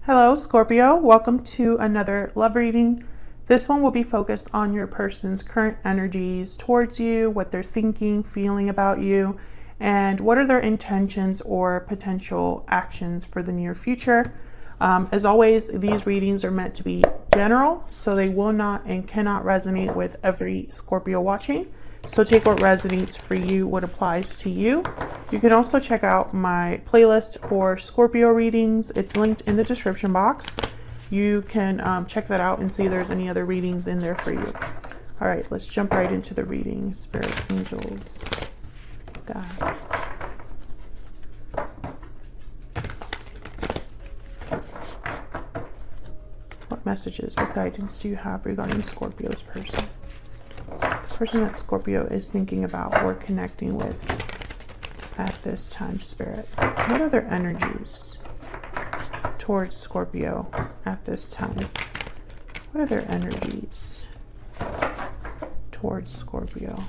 Hello, Scorpio. Welcome to another love reading. This one will be focused on your person's current energies towards you, what they're thinking, feeling about you, and what are their intentions or potential actions for the near future. As always, these readings are meant to be general, so they will not and cannot resonate with every Scorpio watching. So take what resonates for you, what applies to you. You can also check out my playlist for Scorpio readings. It's linked in the description box. You can check that out and see if there's any other readings in there for you. All right, let's jump right into the reading. Spirit, angels, guides. What messages, what guidance do you have regarding Scorpio's person? The person that Scorpio is thinking about or connecting with at this time, Spirit. What are their energies towards Scorpio at this time? What are their energies towards Scorpio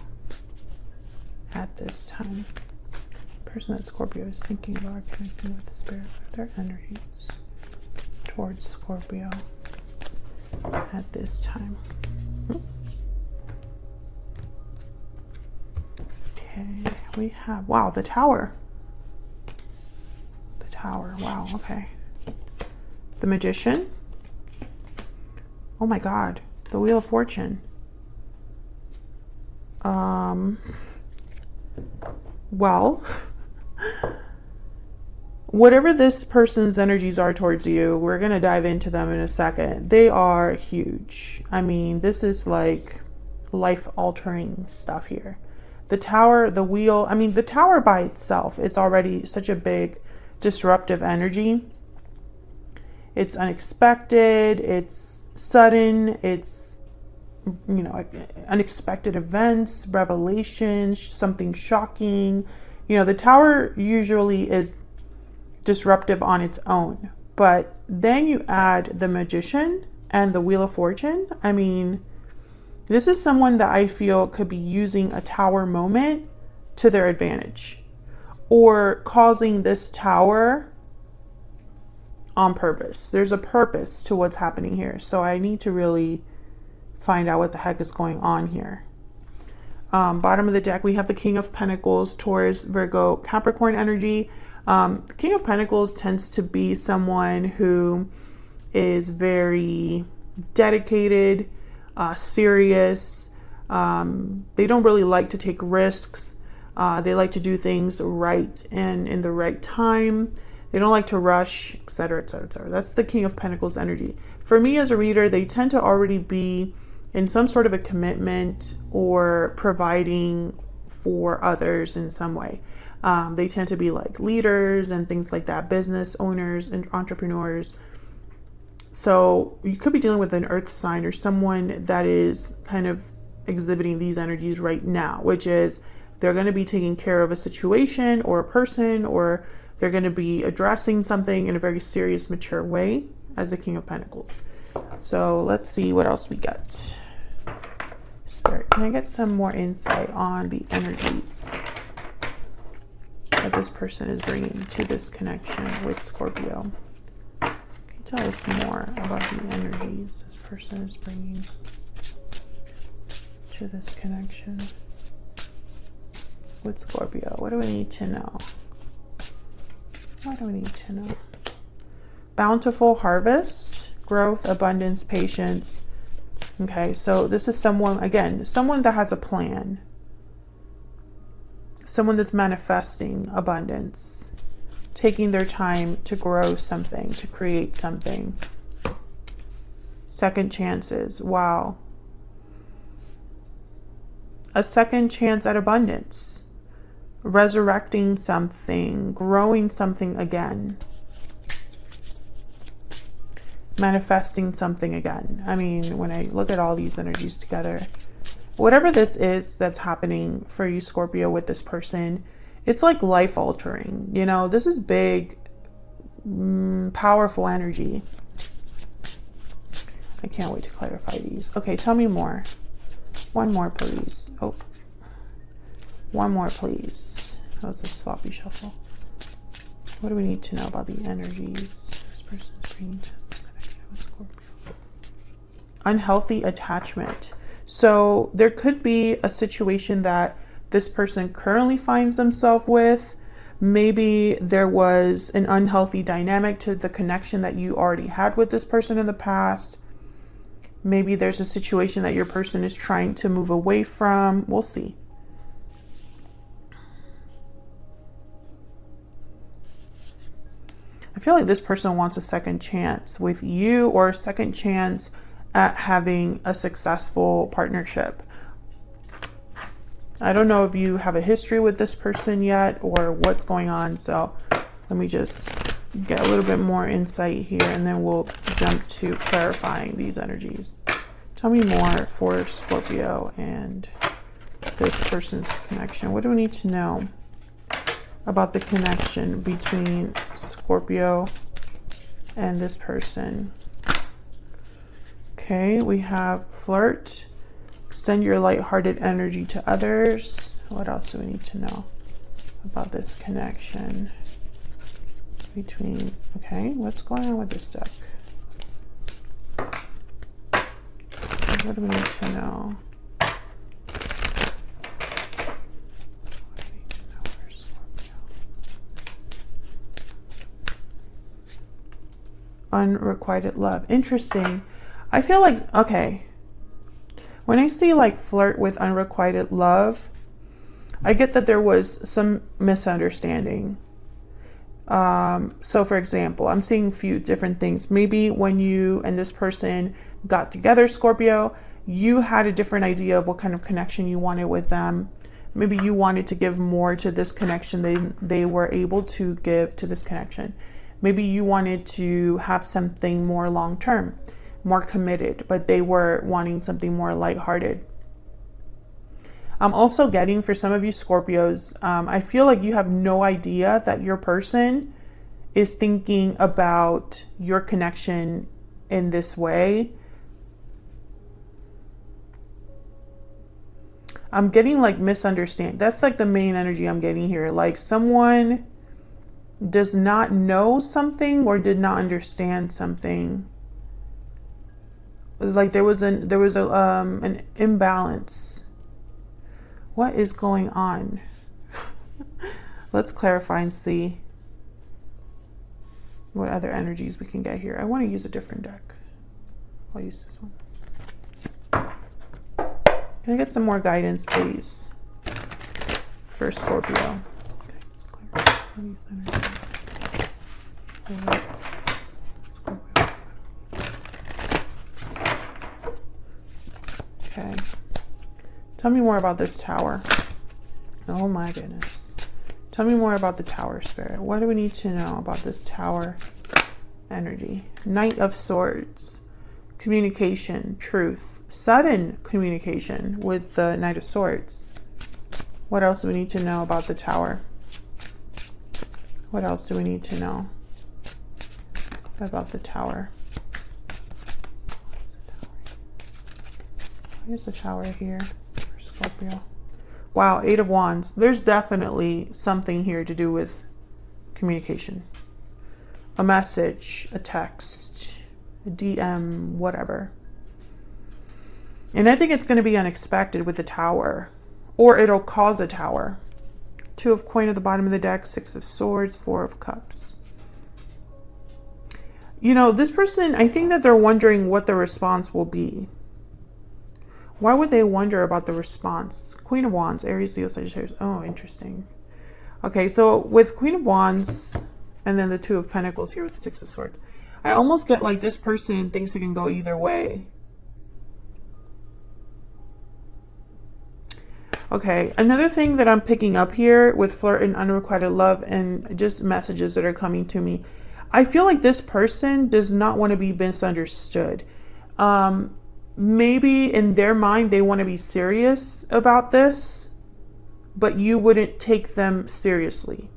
at this time? The person that Scorpio is thinking about or connecting with, Spirit. What are their energies towards Scorpio at this time? Okay, we have, wow, the Tower. The Tower, wow, okay. The Magician. Oh my God, the Wheel of Fortune. Well, whatever this person's energies are towards you, we're going to dive into them in a second. They are huge. I mean, this is like life-altering stuff here. The Tower, the Wheel, I mean, the Tower by itself, it's already such a big disruptive energy. It's unexpected, it's sudden, it's, you know, unexpected events, revelations, something shocking. You know, the Tower usually is disruptive on its own, but then you add the Magician and the Wheel of Fortune. I mean, this is someone that I feel could be using a Tower moment to their advantage, or causing this Tower on purpose. There's a purpose to what's happening here. So I need to really find out what the heck is going on here. Bottom of the deck, we have the King of Pentacles, Taurus, Virgo, Capricorn energy. The King of Pentacles tends to be someone who is very dedicated, serious. They don't really like to take risks. They like to do things right and in the right time. They don't like to rush, etc., etc., etc. That's the King of Pentacles energy. For me as a reader, they tend to already be in some sort of a commitment or providing for others in some way. They tend to be like leaders and things like that, business owners and entrepreneurs. So you could be dealing with an earth sign or someone that is kind of exhibiting these energies right now, which is they're going to be taking care of a situation or a person, or they're going to be addressing something in a very serious, mature way as the King of Pentacles. So let's see what else we get. Spirit, can I get some more insight on the energies that this person is bringing to this connection with Scorpio? Tell us more about the energies this person is bringing to this connection with Scorpio. What do we need to know? What do we need to know? Bountiful harvest, growth, abundance, patience. Okay, so this is someone, again, someone that has a plan. Someone that's manifesting abundance. Taking their time to grow something, to create something. Second chances. Wow. A second chance at abundance. Resurrecting something, growing something again. Manifesting something again. I mean, when I look at all these energies together, whatever this is that's happening for you, Scorpio, with this person, it's like life altering. You know, this is big, powerful energy. I can't wait to clarify these. Okay, tell me more. One more, please. Oh, one more, please. That was a sloppy shuffle. What do we need to know about the energies this person is Unhealthy attachment. So there could be a situation that this person currently finds themselves with. Maybe there was an unhealthy dynamic to the connection that you already had with this person in the past. Maybe there's a situation that your person is trying to move away from. We'll see. I feel like this person wants a second chance with you, or a second chance at having a successful partnership. I don't know if you have a history with this person yet or what's going on. So let me just get a little bit more insight here, and then we'll jump to clarifying these energies. Tell me more for Scorpio and this person's connection. What do we need to know about the connection between Scorpio and this person? Okay, we have flirt. Extend your lighthearted energy to others. What else do we need to know about this connection between, okay, what's going on with this deck? What do we need to know? Unrequited love. Interesting. I feel like, okay, when I see like flirt with unrequited love, I get that there was some misunderstanding. So for example, I'm seeing a few different things. Maybe when you and this person got together, Scorpio, you had a different idea of what kind of connection you wanted with them. Maybe you wanted to give more to this connection than they were able to give to this connection. Maybe you wanted to have something more long-term, more committed, but they were wanting something more lighthearted. I'm also getting, for some of you Scorpios, I feel like you have no idea that your person is thinking about your connection in this way. I'm getting like misunderstand. That's like the main energy I'm getting here. Like someone does not know something or did not understand something. Like there was an imbalance. What is going on? Let's clarify and see what other energies we can get here. I want to use a different deck. I'll use this one. Can I get some more guidance, please, for Scorpio? Okay. Tell me more about this tower. Oh my goodness. Tell me more about the tower, Spirit. What do we need to know about this tower energy? Knight of Swords. Communication, truth, sudden communication with the Knight of Swords. What else do we need to know about the tower? What else do we need to know about the tower? Here's the tower here for Scorpio. Wow, Eight of Wands. There's definitely something here to do with communication. A message, a text, a DM, whatever. And I think it's going to be unexpected with the tower, or it'll cause a tower. Two of Coin at the bottom of the deck, Six of Swords, Four of Cups. You know, this person, I think that they're wondering what the response will be. Why would they wonder about the response? Queen of Wands, Aries, Leo, Sagittarius. Oh, interesting. Okay, so with Queen of Wands and then the Two of Pentacles here with the Six of Swords, I almost get like this person thinks it can go either way. Okay, another thing that I'm picking up here with flirt and unrequited love and just messages that are coming to me, I feel like this person does not want to be misunderstood. Maybe in their mind they want to be serious about this, but you wouldn't take them seriously.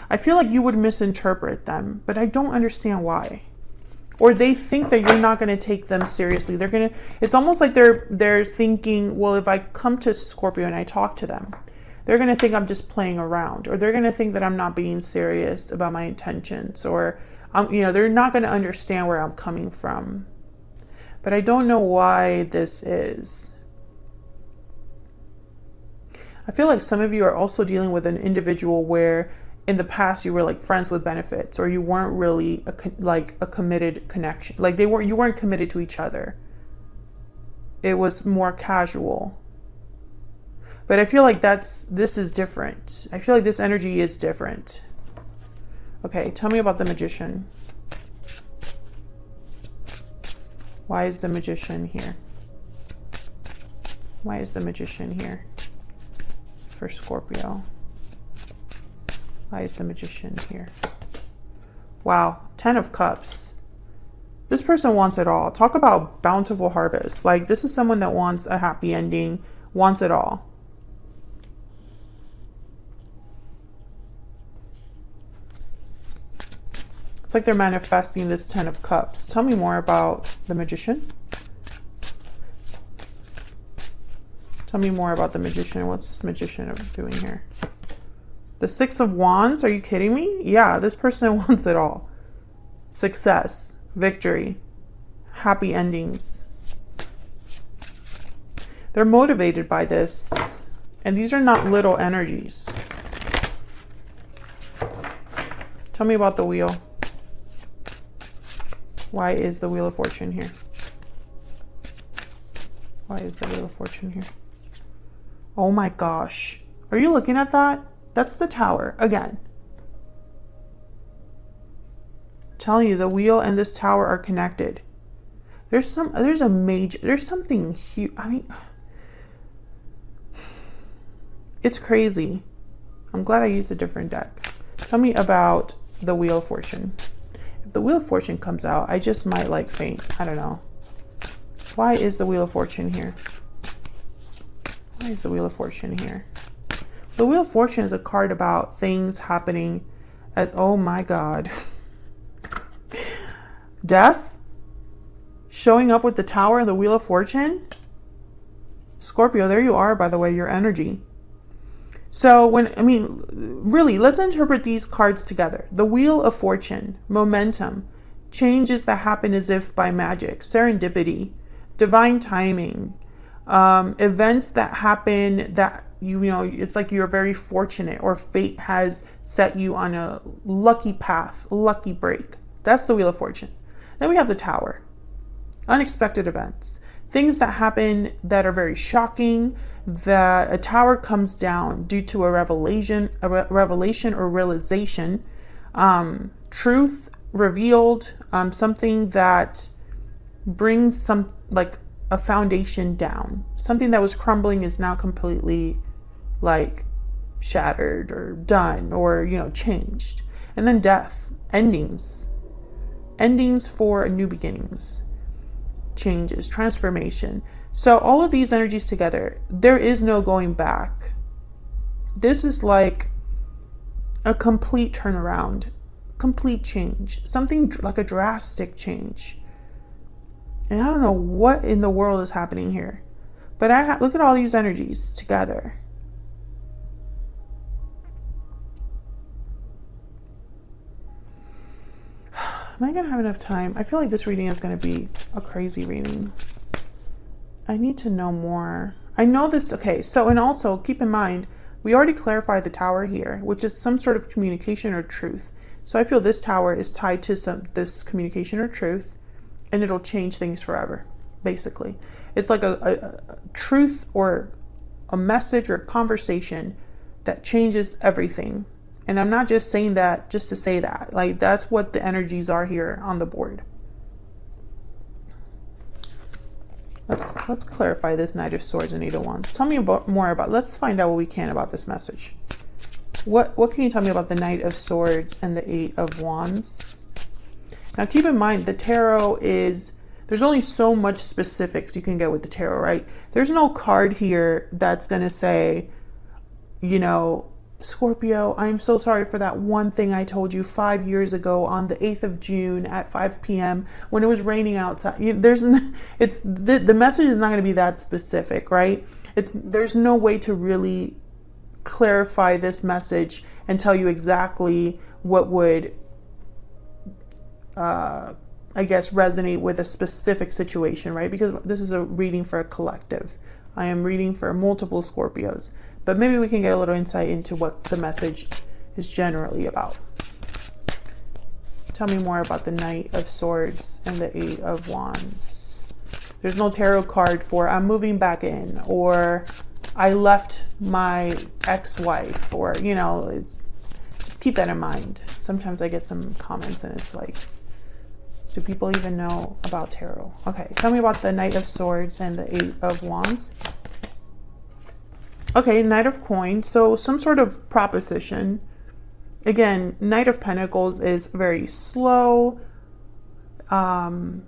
I feel like you would misinterpret them, but I don't understand why. Or they think that you're not going to take them seriously. It's almost like they're thinking, well, if I come to Scorpio and I talk to them, they're going to think I'm just playing around, or they're going to think that I'm not being serious about my intentions, or You know, they're not going to understand where I'm coming from. But I don't know why this is. I feel like some of you are also dealing with an individual where in the past you were like friends with benefits, or you weren't really a committed connection. Like you weren't committed to each other. It was more casual. But I feel like this is different. I feel like this energy is different. Okay, tell me about the Magician. Why is the Magician here? Why is the Magician here for Scorpio? Why is the Magician here? Wow, 10 of Cups. This person wants it all. Talk about bountiful harvest. Like, this is someone that wants a happy ending, wants it all. It's like they're manifesting this 10 of Cups. Tell me more about the Magician. Tell me more about the Magician. What's this Magician doing here? The 6 of Wands. Are you kidding me? Yeah, this person wants it all. Success, victory, happy endings. They're motivated by this. And these are not little energies. Tell me about the Wheel. Why is the Wheel of Fortune here? Why is the Wheel of Fortune here? Oh my gosh. Are you looking at that? That's the Tower again. I'm telling you, the Wheel and this Tower are connected. There's something huge. I mean, it's crazy. I'm glad I used a different deck. Tell me about the Wheel of Fortune. If the Wheel of Fortune comes out, I just might like faint. I don't know. Why is the Wheel of Fortune here? Why is the Wheel of Fortune here? The Wheel of Fortune is a card about things happening at, oh my God. Death? Showing up with the Tower and the Wheel of Fortune? Scorpio, there you are, by the way, your energy. So really, let's interpret these cards together. The Wheel of Fortune, momentum, changes that happen as if by magic, serendipity, divine timing, events that happen that, you know, it's like you're very fortunate, or fate has set you on a lucky path, lucky break. That's the Wheel of Fortune. Then we have the Tower, unexpected events, things that happen that are very shocking, that a tower comes down due to a revelation or realization, truth revealed, something that brings some, like a foundation down. Something that was crumbling is now completely like shattered or done, or, you know, changed. And then death, endings for new beginnings, changes, transformation. So all of these energies together, there is no going back. This is like a complete turnaround, complete change, something like a drastic change. And I don't know what in the world is happening here, but look at all these energies together. Am I gonna have enough time? I feel like this reading is gonna be a crazy reading. I need to know more. I know this, okay, so, and also keep in mind, we already clarified the Tower here, which is some sort of communication or truth. So I feel this Tower is tied to this communication or truth, and it'll change things forever, basically. It's like a truth or a message or a conversation that changes everything. And I'm not just saying that just to say that. Like, that's what the energies are here on the board. Let's clarify this Knight of Swords and Eight of Wands. Tell me more about, let's find out what we can about this message. What can you tell me about the Knight of Swords and the Eight of Wands? Now keep in mind, the tarot is, there's only so much specifics you can get with the tarot, right? There's no card here that's going to say, you know, Scorpio, I'm so sorry for that one thing I told you 5 years ago on the 8th of June at 5 p.m. when it was raining outside. The message is not going to be that specific, right? There's no way to really clarify this message and tell you exactly what would I guess, resonate with a specific situation, right? Because this is a reading for a collective. I am reading for multiple Scorpios, but maybe we can get a little insight into what the message is generally about. Tell me more about the Knight of Swords and the Eight of Wands. There's no tarot card for I'm moving back in, or I left my ex-wife, or, you know, just keep that in mind. Sometimes I get some comments and it's like, do people even know about tarot? Okay, tell me about the Knight of Swords and the Eight of Wands. Okay, Knight of Coins. So some sort of proposition. Again, Knight of Pentacles is very slow. It's an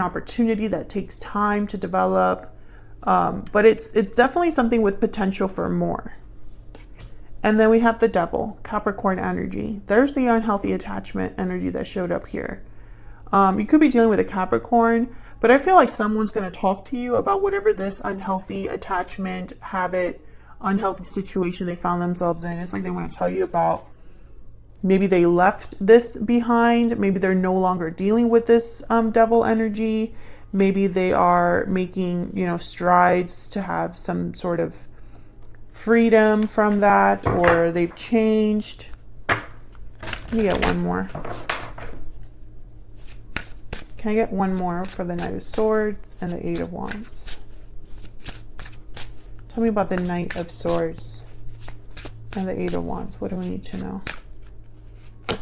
opportunity that takes time to develop. But it's definitely something with potential for more. And then we have the Devil, Capricorn energy. There's the unhealthy attachment energy that showed up here. You could be dealing with a Capricorn, but I feel like someone's going to talk to you about whatever this unhealthy attachment, habit, unhealthy situation they found themselves in. It's like they want to tell you about, maybe they left this behind. Maybe they're no longer dealing with this Devil energy. Maybe they are making, you know, strides to have some sort of freedom from that, or they've changed. Let me get one more. Can I get one more for the Knight of Swords and the Eight of Wands? Tell me about the Knight of Swords and the Eight of Wands. What do we need to know?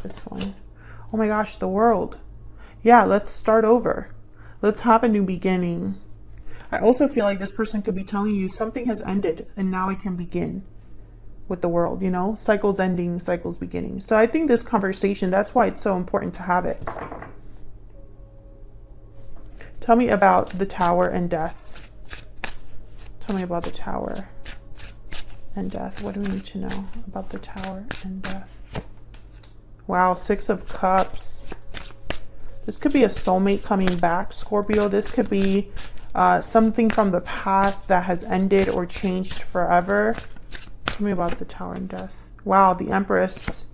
This one. Oh my gosh, the World. Yeah, let's start over. Let's have a new beginning. I also feel like this person could be telling you something has ended and now it can begin with the World, you know, cycles ending, cycles beginning. So I think this conversation, that's why it's so important to have it. Tell me about the Tower and Death. Tell me about the Tower and Death. What do we need to know about the Tower and Death? Wow, Six of Cups. This could be a soulmate coming back, Scorpio. This could be something from the past that has ended or changed forever. Tell me about the Tower and Death. Wow, the Empress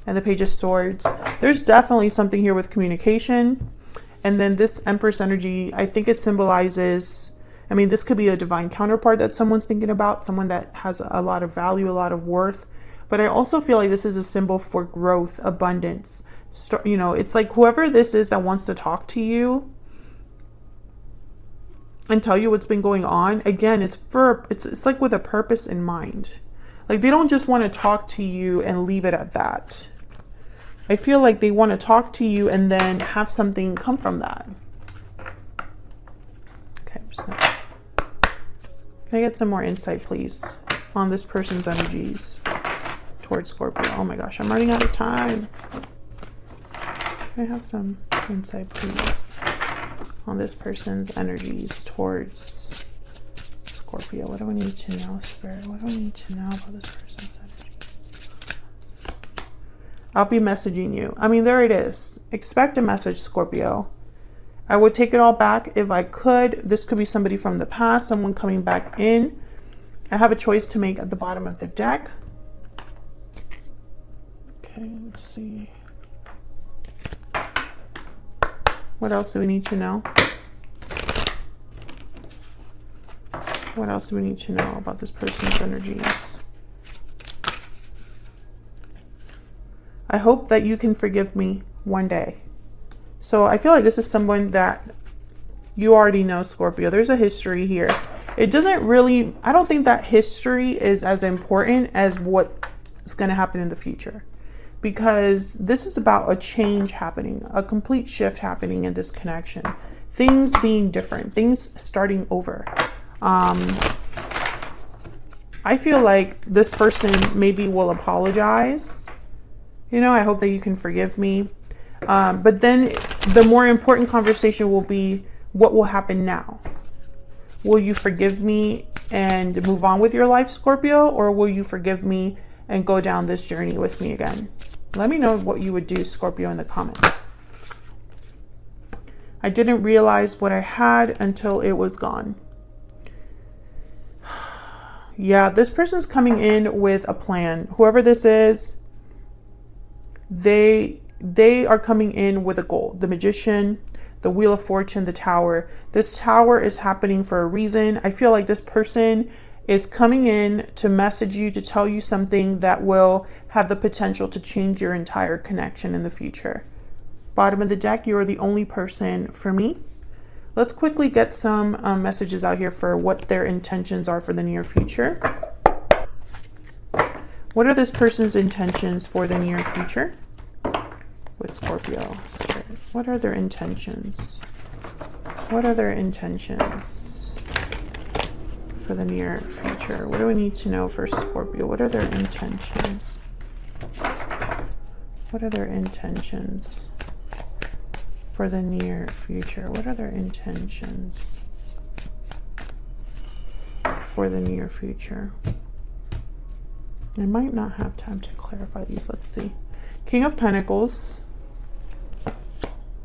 and the Page of Swords. There's definitely something here with communication. And then this Empress energy, I think it symbolizes, I mean, this could be a divine counterpart that someone's thinking about, someone that has a lot of value, a lot of worth. But I also feel like this is a symbol for growth, abundance. You know, it's like whoever this is that wants to talk to you and tell you what's been going on, again, it's like with a purpose in mind. Like they don't just want to talk to you and leave it at that. I feel like they want to talk to you and then have something come from that. Okay, I'm just gonna... Can I get some more insight, please, on this person's energies towards Scorpio? Oh my gosh, I'm running out of time. Can I have some insight, please, on this person's energies towards Scorpio? What do we need to know, Spirit? What do we need to know about this person's energy? I'll be messaging you. I mean, there it is. Expect a message, Scorpio. I would take it all back if I could. This could be somebody from the past, someone coming back in. I have a choice to make at the bottom of the deck. Okay, let's see. What else do we need to know? What else do we need to know about this person's energies? I hope that you can forgive me one day. So I feel like this is someone that you already know, Scorpio. There's a history here. It doesn't really, I don't think that history is as important as what's going to happen in the future. Because this is about a change happening, a complete shift happening in this connection. Things being different, things starting over. I feel like this person maybe will apologize. You know, I hope that you can forgive me. But then the more important conversation will be, what will happen now? Will you forgive me and move on with your life, Scorpio? Or will you forgive me and go down this journey with me again? Let me know what you would do, Scorpio, in the comments. I didn't realize what I had until it was gone. Yeah, this person's coming in with a plan. Whoever this is, they they are coming in with a goal. The Magician, the Wheel of Fortune, the Tower. This Tower is happening for a reason. I feel like this person is coming in to message you, to tell you something that will have the potential to change your entire connection in the future. Bottom of the deck, you are the only person for me. Let's quickly get some messages out here for what their intentions are for the near future. What are this person's intentions for the near future? With Scorpio Spirit. What are their intentions? What are their intentions for the near future? What do we need to know for Scorpio? What are their intentions? What are their intentions for the near future? What are their intentions for the near future? I might not have time to clarify these. Let's see. King of Pentacles,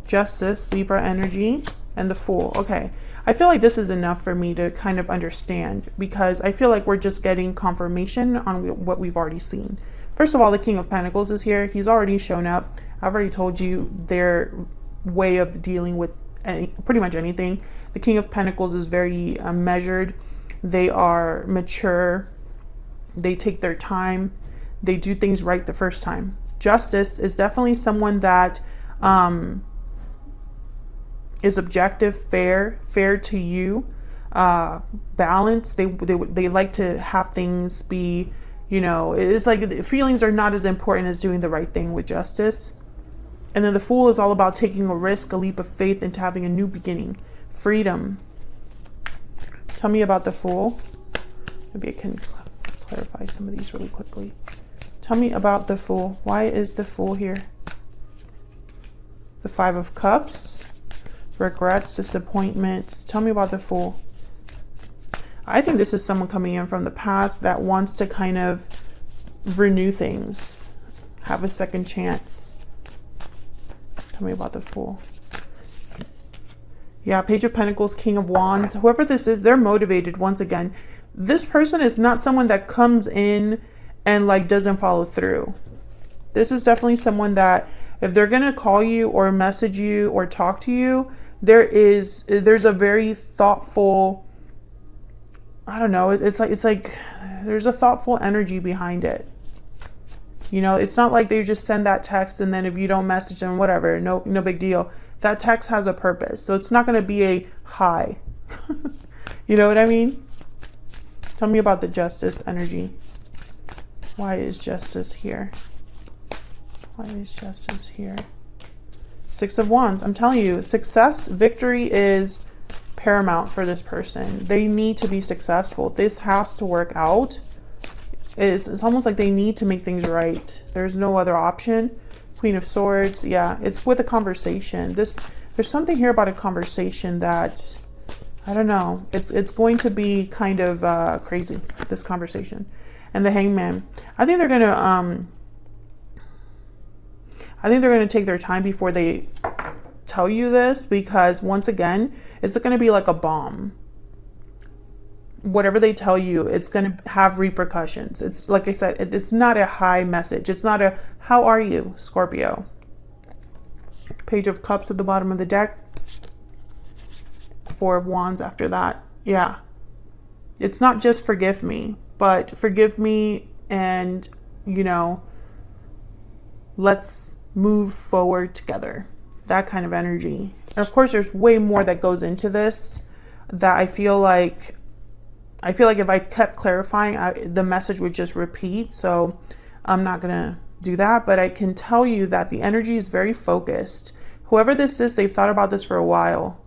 Justice, Libra energy, and the Fool. Okay, I feel like this is enough for me to kind of understand, because I feel like we're just getting confirmation on what we've already seen. First of all, the King of Pentacles is here. He's already shown up. I've already told you their way of dealing with pretty much anything. The King of Pentacles is very measured. They are mature. They take their time. They do things right the first time. Justice is definitely someone that is objective, fair to you, balanced. They like to have things be, you know, it's like feelings are not as important as doing the right thing with Justice. And then the Fool is all about taking a risk, a leap of faith into having a new beginning, freedom. Tell me about the Fool. Maybe I can clarify some of these really quickly. Tell me about the Fool. Why is the Fool here? The Five of Cups, regrets, disappointments. Tell me about the Fool. I think this is someone coming in from the past that wants to kind of renew things, have a second chance. Tell me about the Fool. Yeah, Page of Pentacles, King of Wands. Whoever this is, they're motivated once again. This person is not someone that comes in and like doesn't follow through. This is definitely someone that if they're going to call you or message you or talk to you, there's a very thoughtful, I don't know, it's like there's a thoughtful energy behind it. You know, it's not like they just send that text and then if you don't message them, whatever, no big deal. That text has a purpose. So it's not going to be a hi. You know what I mean? Tell me about the Justice energy. Why is Justice here? Why is Justice here? Six of Wands. I'm telling you, success, victory is paramount for this person. They need to be successful. This has to work out. It's almost like they need to make things right. There's no other option. Queen of Swords. Yeah, it's with a conversation. There's something here about a conversation that, I don't know. It's going to be kind of crazy, this conversation. And the Hangman. I think they're gonna take their time before they tell you this, because once again, it's going to be like a bomb. Whatever they tell you, it's going to have repercussions. It's like I said, it's not a high message. It's not a how are you, Scorpio. Page of Cups at the bottom of the deck. Four of Wands after that. Yeah. It's not just forgive me, but forgive me and, you know, let's move forward together. That kind of energy. And of course, there's way more that goes into this that I feel like if I kept clarifying, the message would just repeat. So I'm not going to do that. But I can tell you that the energy is very focused. Whoever this is, they've thought about this for a while.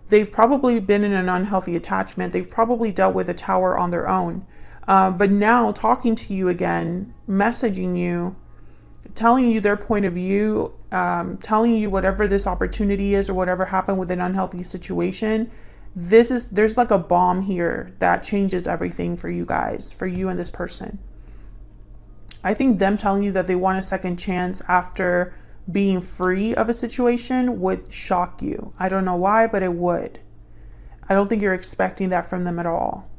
They've probably been in an unhealthy attachment. They've probably dealt with a tower on their own. But now talking to you again, messaging you, telling you their point of view, telling you whatever this opportunity is or whatever happened with an unhealthy situation, there's like a bomb here that changes everything for you guys, for you and this person. I think them telling you that they want a second chance after being free of a situation would shock you. I don't know why, but it would. I don't think you're expecting that from them at all.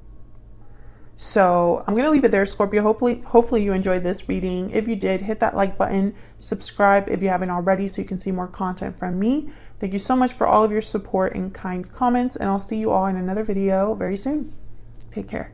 So I'm going to leave it there, Scorpio. Hopefully you enjoyed this reading. If you did, hit that like button, subscribe if you haven't already so you can see more content from me. Thank you so much for all of your support and kind comments, and I'll see you all in another video very soon. Take care.